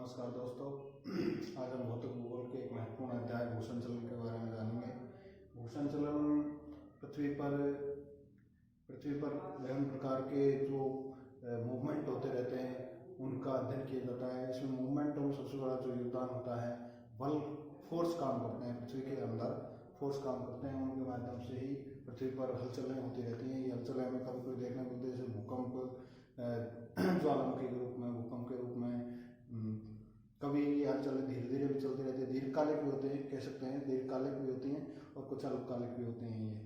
नमस्कार दोस्तों। आज हम भौतिक भूगोल के एक महत्वपूर्ण अध्याय भूषण चलन के बारे में जानेंगे। भूषण चलन पृथ्वी पर विभिन्न प्रकार के जो मूवमेंट होते रहते हैं उनका अध्ययन किया जाता है। इसमें मूवमेंट में सबसे बड़ा जो योगदान होता है, बल फोर्स काम करते हैं, पृथ्वी के अंदर फोर्स काम करते हैं, उनके माध्यम से ही पृथ्वी पर हलचलें होती रहती हैं। ये हलचलें हमें कभी कभी देखने को मिलती है, जैसे भूकंप, ज्वालामुखी के रूप में, भूकंप के रूप में। कभी ये हलचलें धीरे धीरे भी चलती रहती है, दीर्घकालिक भी होते हैं, कह सकते हैं दीर्घकालिक भी होती हैं, और कुछ अल्पकालिक भी होते हैं। ये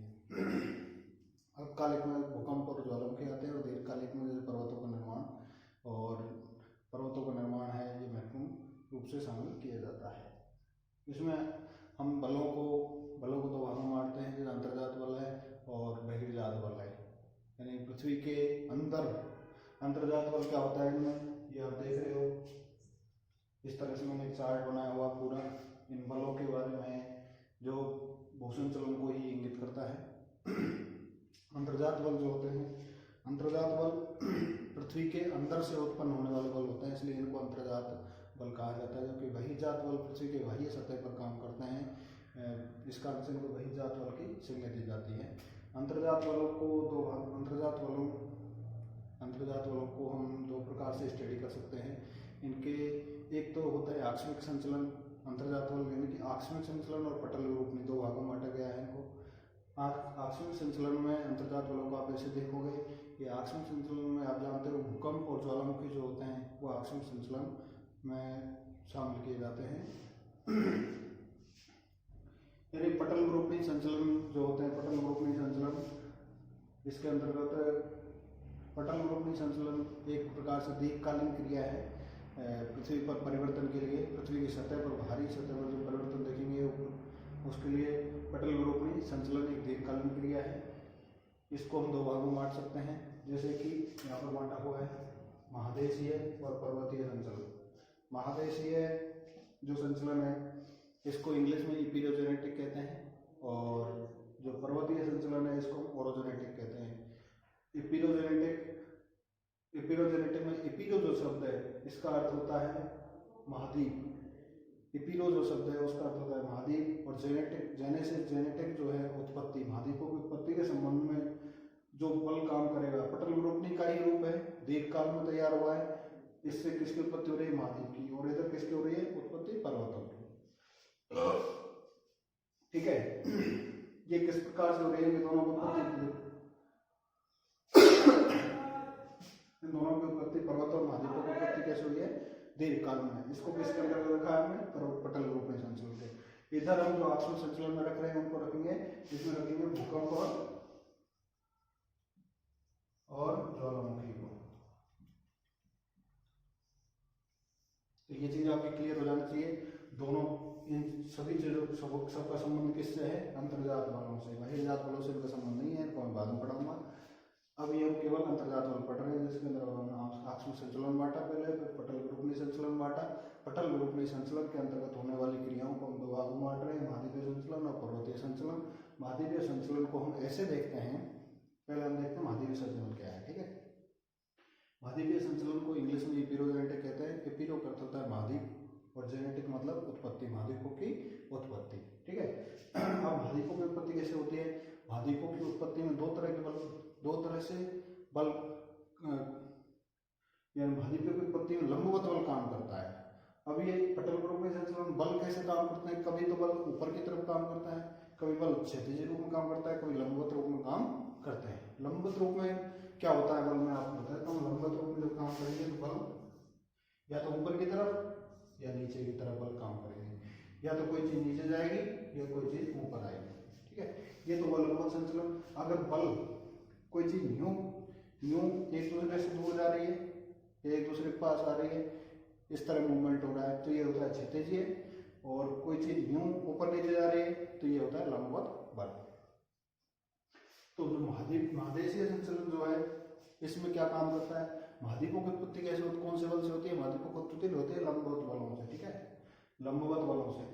अल्पकालिक में भूकंप और ज्वालामुखी आते हैं, और दीर्घकालिक में जैसे पर्वतों का निर्माण और पर्वतों का निर्माण है, ये महत्वपूर्ण रूप से शामिल किया जाता है। इसमें हम बलों को दो भागों में बांटते हैं, जैसे अंतर्जात बल है और बहिर्जात बल है। यानी पृथ्वी के अंदर अंतर्जात बल क्या होता है, इनमें ये आप देख रहे हो, इस तरह से मैंने एक चार्ट बनाया हुआ पूरा इन बलों के बारे में, जो भूषण चलन को ही इंगित करता है। अंतर्जात बल जो होते हैं, अंतर्जात बल पृथ्वी के अंदर से उत्पन्न होने वाले बल होते हैं, इसलिए इनको अंतर्जात बल कहा जाता है। जबकि बहिर्जात बल पृथ्वी के बाह्य सतह पर काम करते हैं, इस कारण से इनको बहिर्जात बल की संज्ञा दी जाती है। अंतर्जात बलों को हम दो प्रकार से स्टडी कर सकते हैं। इनके एक तो होता है आकस्मिक संचलन अंतर्जात बल, यानी कि आकस्मिक संचलन और पटल विरूपणी दो भागों में बांटा गया है इनको। आकस्मिक संचलन में अंतर्जात बलों को आप ऐसे देखोगे, ये आकस्मिक संचलन में आप जानते हो भूकंप और ज्वालामुखी जो होते हैं वो आकस्मिक संचलन में शामिल किए जाते हैं। यानी पटल विरूपणी संचलन जो होते हैं, पटल विरूपणी संचलन, इसके अंतर्गत पटल विरूपणी संचलन एक प्रकार से दीर्घकालीन क्रिया है पृथ्वी पर परिवर्तन के लिए। पृथ्वी की सतह पर, बाहरी सतह पर जो परिवर्तन देखेंगे उसके लिए पटल विरूपणी संचलन एक दीर्घकालीन क्रिया है। इसको हम दो भागों में बांट सकते हैं, जैसे कि यहाँ पर बांटा हुआ है महादेशीय और पर्वतीय संचलन। महादेशीय जो संचलन है इसको इंग्लिश में इपिरोजेनेटिक कहते हैं, और जो पर्वतीय संचलन है इसको ओरोजेनेटिक कहते हैं। इपिरोजेनेटिक में इपिरो जो शब्द है इसका अर्थ होता है महाद्वीप। इपिरो जो शब्द है उसका अर्थ होता है महाद्वीप, और जेनेटिक जो है उत्पत्ति, महाद्वीपों की उत्पत्ति के संबंध में जो बल काम करेगा, पटल विरूपणी का ही रूप है, दीर्घकाल में तैयार हुआ है। इससे किसकी उत्पत्ति हो रही है, महाद्वीप की, और इधर किसकी हो रही है उत्पत्ति, पर्वतों की। ठीक है, ये किस प्रकार से हो रही है, इन दोनों की उत्पत्ति पर्वत और महाद्वीपों की उत्पत्ति कैसे हुई है, दीर्घकाल में। इसको किसके अंदर रखा है हमने, पटल विरूपणी संचलन के। इधर हम जो आकस्मिक संचलन में रख रहे हैं उनको रखेंगे, इसमें रखेंगे भूकंप और ज्वालामुखी को। तो ये चीज आपकी क्लियर हो जानी चाहिए। दोनों इन सभी चीजों सबका संबंध किससे है, अंतर्जात बलों से। बहिर्जात बलों से इनका संबंध नहीं है, इनको मैं बाद में पढ़ाऊंगा। अभी हम केवल अंतर्जात बल पढ़ रहे हैं, जिसके अंदर आकस्मिक संचलन बांटा पहले, फिर पटल विरूपणी संचलन बांटा। पटल विरूपणी संचलन के अंतर्गत होने वाली क्रियाओं को हम दो भागों में बांट रहे हैं, महाद्वीपीय संचलन और पर्वतीय संचलन। महाद्वीपीय संचलन को हम ऐसे देखते हैं, पहले हम देखते हैं महाद्वीपीय संचलन क्या है। ठीक है, महाद्वीपीय संचलन को इंग्लिश में इपिरोजेनेटिक कहते हैं। इपिरो का अर्थ होता है महाद्वीप, और जेनेटिक मतलब उत्पत्ति, महाद्वीपों की उत्पत्ति। ठीक है, अब महाद्वीपों की उत्पत्ति कैसे होती है, महाद्वीपों की उत्पत्ति में दो तरह से बल, यानी महाद्वीपों की उत्पत्ति में लंबवत बल काम करता है। अब ये पटल विरूपणी संचलन बल कैसे काम करते हैं, कभी तो बल ऊपर की तरफ काम करता है, कभी बल क्षैतिज रूप में काम करता है, कभी लंबवत रूप में काम करते हैं। लंबवत रूप में क्या होता है बल, मैं आपको बताता हूँ। लंबवत रूप में जब काम करेंगे तो बल या तो ऊपर की तरफ या नीचे की तरफ बल काम करेंगे, या तो कोई चीज नीचे जाएगी या कोई चीज ऊपर आएगी। ठीक है, ये तो बल लंबवत संचलन। अगर बल कोई चीज यूं एक दूसरे से दूर जा रही है या एक दूसरे के पास आ रही है, इस तरह मूवमेंट हो रहा है, तो ये होता है क्षैतिजीय। और कोई चीज यूं ऊपर नीचे जा रही है तो ये होता है लंबवत बल। तो जो महादेशीय संचलन जो है इसमें क्या काम करता है, महाद्वीपों की उत्पत्ति कैसे होती, कौन से बल से होती है, महाद्वीपों की उत्पत्ति होती है लंबवत बलों से। ठीक है, लंबवत बलों से।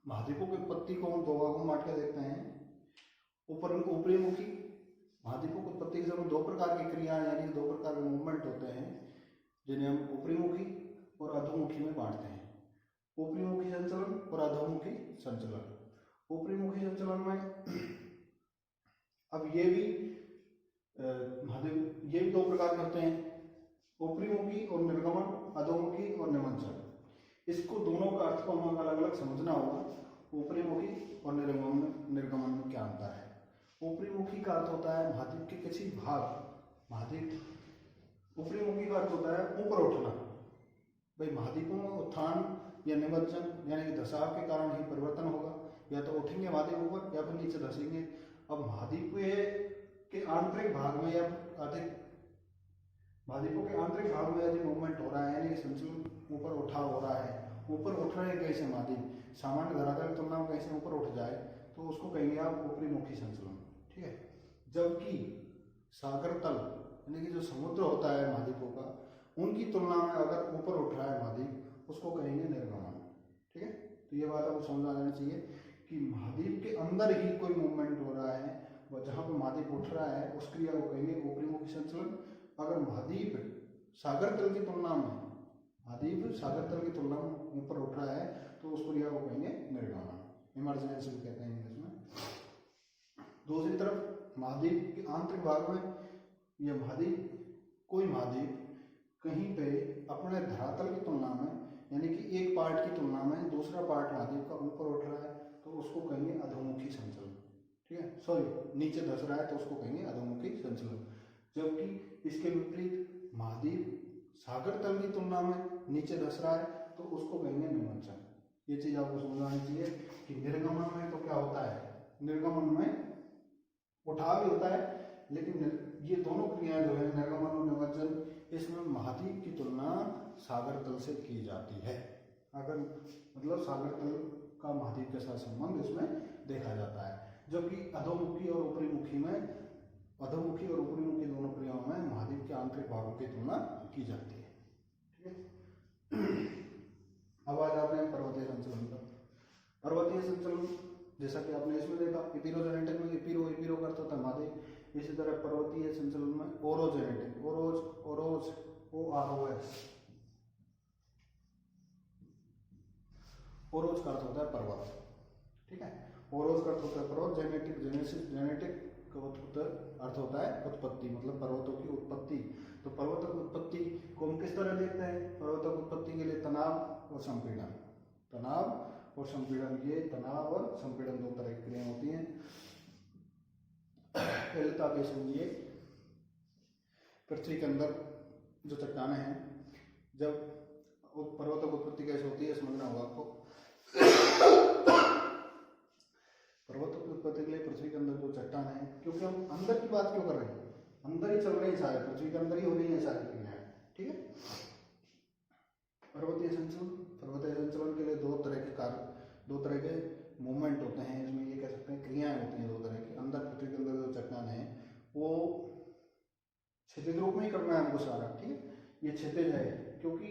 महाद्वीपों की उत्पत्ति को हम दो भागों में बांट के देखते हैं। ऊपरी मुखी महाद्वीपों की उत्पत्ति के समय दो प्रकार की क्रियाएं, यानी दो प्रकार के मूवमेंट होते हैं, जिन्हें हम ऊपरी मुखी और अधोमुखी में बांटते हैं। ऊपरीमुखी संचलन और अधोमुखी संचलन। ऊपरीमुखी संचलन में अब ये भी ये भी दो प्रकार के होते हैं, ऊपरीमुखी और निर्गमन, अधोमुखी और निमंत्रण। इसको दोनों का अर्थ को हमें अलग अलग समझना होगा। ऊपरीमुखी और निर्गमन में क्या अंतर है? ऊपरीमुखी का अर्थ होता है महाद्वीप के किसी भाग, महाद्वीप ऊपरीमुखी का अर्थ होता है ऊपर उठना। भाई महाद्वीपों में उत्थान या निमज्जन यानी कि धसाव के कारण ही परिवर्तन होगा, या तो उठेंगे महाद्वीप ऊपर या फिर नीचे धसेंगे। अब महाद्वीप के आंतरिक भाग में या अधिक महाद्वीपों के आंतरिक भाग में यदि मूवमेंट हो रहा है यानी कि संचलन ऊपर उठाव हो रहा है, ऊपर उठ रहे हैं कहीं से महाद्वीप सामान्य धरातल की तुलना में कहीं से ऊपर उठ जाए तो उसको कहेंगे आप ऊपरीमुखी संचलन, ठीक है। जबकि सागर तल यानी कि जो समुद्र होता है महाद्वीपों का, उनकी तुलना में अगर ऊपर उठ रहा है महाद्वीप उसको कहेंगे निर्गमन, ठीक है। तो ये बात आपको समझ आ जानी चाहिए कि महाद्वीप के अंदर ही कोई मूवमेंट हो रहा है, जहाँ पर महाद्वीप उठ रहा है उस क्रिया को कहेंगे ऊपरीमुखी संचलन। अगर महाद्वीप सागर तल की तुलना में ऊपर उठ रहा है तो उस क्रिया को कहेंगे निर्गमन, इमर्जेंसी कहते हैं इंग्लिश में। दूसरी तरफ महाद्वीप के आंतरिक भाग में कोई महाद्वीप कहीं पे अपने धरातल की तुलना में यानी कि एक पार्ट की तुलना में दूसरा पार्ट महाद्वीप का ऊपर उठ रहा है तो उसको कहेंगे अधोमुखी संचलन, ठीक है। सॉरी नीचे धस रहा है तो उसको कहेंगे अधोमुखी संचलन। जबकि इसके विपरीत महाद्वीप सागर तल की तुलना में नीचे धस रहा है तो उसको कहेंगे निमज्जन। ये चीज आपको समझ आनी चाहिए कि निर्गमन में तो क्या होता है, निर्गमन में उठाव भी होता है, लेकिन ये दोनों क्रियाएं जो है निर्गमन और निमज्जन, इसमें महाद्वीप की तुलना सागर तल से की जाती है। अगर मतलब सागर तल का महाद्वीप के साथ संबंध इसमें देखा जाता है। जबकि अधोमुखी और ऊपरीमुखी दोनों क्रियाओं में महाद्वीप के आंतरिक भागों की तुलना की जाती है, ठीक है। अब आ जाते हैं पर्वतीय संचलन पर। पर्वतीय संचलन जैसा कि आपने इसमें देखा, इपिरोजेनेटिक में इपिरो का अर्थ होता है महाद्वीप। इसी तरह पर्वतीय संचलन में ओरोजेनेटिक, ओरोज ओरोज का अर्थ होता है पर्वत, ठीक है। ओरोज का अर्थ होता है पर्वत। जेनेटिक का अर्थ होता है उत्पत्ति, मतलब पर्वतों की उत्पत्ति। तो पर्वतों की उत्पत्ति को हम किस तरह देखते हैं? पर्वतों की उत्पत्ति के लिए तनाव और संपीड़न, ये तनाव और संपीड़न दो तरह की क्रियाएं होती हैं। पहले तो आप ये समझिए, पृथ्वी के अंदर जो चट्टानें हैं, जब पर्वतों की उत्पत्ति कैसे होती है समझना होगा आपको। पर्वतों की उत्पत्ति के लिए पृथ्वी के अंदर जो चट्टान है, क्योंकि हम अंदर की बात क्यों कर रहे हैं, अंदर ही चल रहे हैं सारे, पृथ्वी के अंदर ही हो रही है सारी क्रियाएं, ठीक है। पर्वतीय संचलन के लिए दो तरह के मूवमेंट होते हैं, इसमें ये कह सकते हैं क्रियाएं होती हैं दो तरह की। अंदर पृथ्वी के अंदर जो चट्टान है वो क्षैतिज रूप में ही करना है हमको सारा, ठीक है। ये क्षैतिज है क्योंकि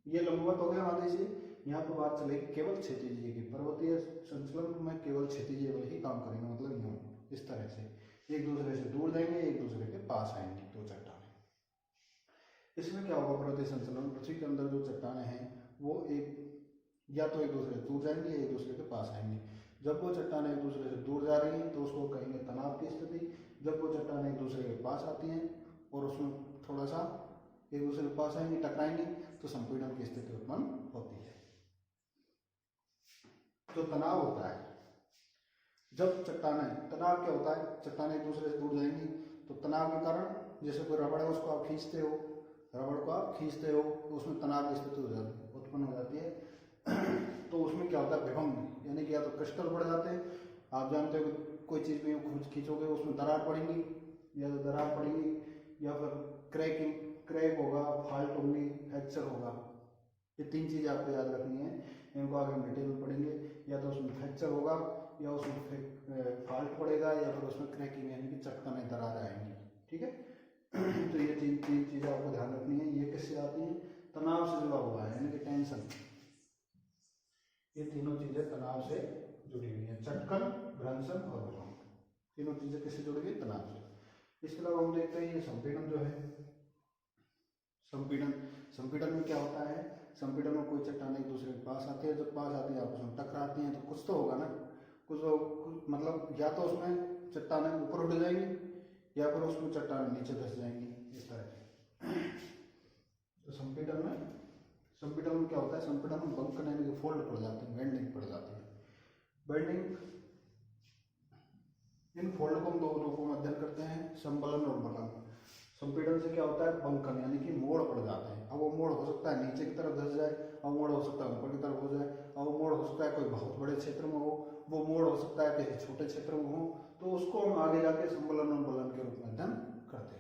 ये लंबवत हो गया आधे से, यहाँ पर बात चलेगी केवल क्षैतिज की। पर्वतीय संचलन में केवल क्षैतिज ही काम करेंगे, मतलब यूं इस तरह से एक दूसरे से दूर जाएंगे, एक दूसरे के पास आएंगे दो चट्टानें। इसमें क्या होगा, पर्वतीय संचलन पृथ्वी के अंदर जो चट्टानें हैं वो या तो एक दूसरे से दूर जाएंगे, एक दूसरे के पास आएंगे। जब वो चट्टानें एक दूसरे से दूर जा रही हैं तो उसको कहेंगे तनाव की स्थिति। जब वो चट्टानें एक दूसरे के पास आती हैं और उसमें थोड़ा सा एक दूसरे के पास आएंगे, टकराएंगे, तो संपीड़न की स्थिति उत्पन्न होती है। जो तनाव होता है, जब तनाव क्या होता है, चट्टानें एक दूसरे से दूर जाएंगी तो तनाव के कारण, जैसे कोई रबड़ है उसको आप खींचते हो तो उसमें तनाव की स्थिति उत्पन्न हो जाती है। तो उसमें क्या होता है, विभंग, यानी कि या तो क्रिस्टल बढ़ जाते हैं। आप जानते हो कोई चीज़ में खींचोगे उसमें दरार पड़ेगी, या फिर क्रैक होगा, फॉल्ट होंगी, फ्रैक्चर होगा। ये तीन चीज़ें आपको याद रखनी है, इनको आगे हम डिटेल में पढ़ेंगे। या तो उसमें फ्रैक्चर होगा, या उसमें फॉल्ट पड़ेगा, या फिर उसमें क्रैकिंग यानी कि चटकने दरार आएंगी, ठीक है। तो ये तीन चीज़ें आपको ध्यान रखनी है। ये किससे आती है, तनाव से जुड़ा हुआ है, यानी कि टेंशन। ये तीनों चीजें तनाव से जुड़ी हुई हैं, चटकन, भ्रंशन और विभंग, तीनों चीजें किससे जुड़ी हुई, तनाव से। इसके अलावा हम देखते हैं ये संपीड़न जो है, संपीड़न, संपीड़न में क्या होता है, संपीड़न में कोई चट्टान एक दूसरे के पास आती है, जब पास आती है आपस में टकराती हैं तो कुछ तो होगा ना, कुछ मतलब या तो उसमें चट्टानें ऊपर उठ जाएंगी या फिर उसमें चट्टानें नीचे धंस जाएंगी, इस तरह की। तो संपीड़न में क्या होता है, संपीड़न में बंकन यानी कि फोल्ड पड़ जाते हैं, बेंडिंग पड़ जाती है। बेंडिंग, इन फोल्ड को हम दो रूपों में अध्ययन करते हैं, संबलन और बलन। संपीड़न से क्या होता है, बंकन यानी कि मोड़ पड़ जाते हैं। अब वो मोड़ हो सकता है नीचे की तरफ धंस जाए, अब मोड़ हो सकता है ऊपर की तरफ हो जाए, अब वो मोड़ हो सकता है कोई बहुत बड़े क्षेत्र में हो, वो मोड़ हो सकता है किसी छोटे क्षेत्र में हो, तो उसको हम आगे जाके संबलन और बलन के रूप में अध्ययन करते हैं।